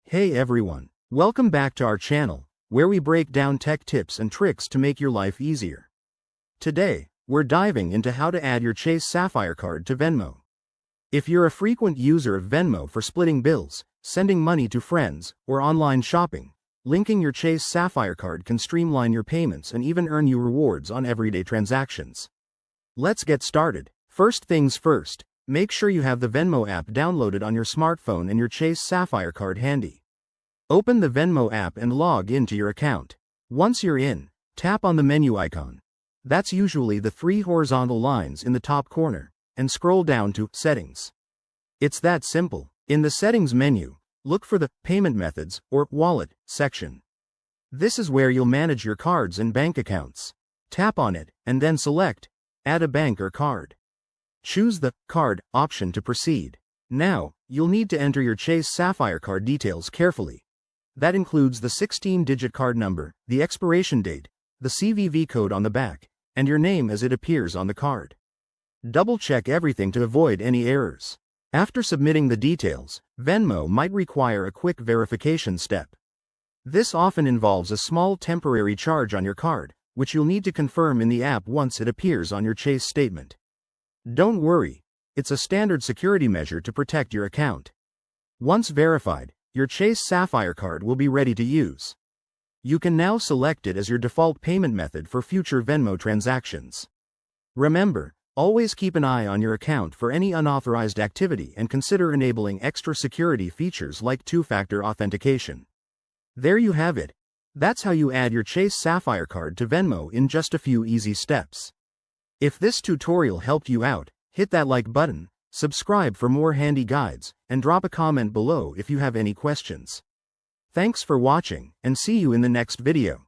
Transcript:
Hey everyone, welcome back to our channel, where we break down tech tips and tricks to make your life easier. Today, we're diving into how to add your Chase Sapphire card to Venmo. If you're a frequent user of Venmo for splitting bills, sending money to friends, or online shopping, linking your Chase Sapphire card can streamline your payments and even earn you rewards on everyday transactions. Let's get started. First things first, make sure you have the Venmo app downloaded on your smartphone and your Chase Sapphire card handy. Open the Venmo app and log into your account. Once you're in, tap on the menu icon. That's usually the three horizontal lines in the top corner, and scroll down to Settings. It's that simple. In the Settings menu, look for the Payment Methods or Wallet section. This is where you'll manage your cards and bank accounts. Tap on it, and then select Add a bank or card. Choose the Card option to proceed. Now, you'll need to enter your Chase Sapphire card details carefully. That includes the 16-digit card number, the expiration date, the CVV code on the back, and your name as it appears on the card. Double-check everything to avoid any errors. After submitting the details, Venmo might require a quick verification step. This often involves a small temporary charge on your card, which you'll need to confirm in the app once it appears on your Chase statement. Don't worry, it's a standard security measure to protect your account. Once verified, your Chase Sapphire card will be ready to use. You can now select it as your default payment method for future Venmo transactions. Remember, always keep an eye on your account for any unauthorized activity and consider enabling extra security features like two-factor authentication. There you have it. That's how you add your Chase Sapphire card to Venmo in just a few easy steps. If this tutorial helped you out, hit that like button, subscribe for more handy guides, and drop a comment below if you have any questions. Thanks for watching, and see you in the next video.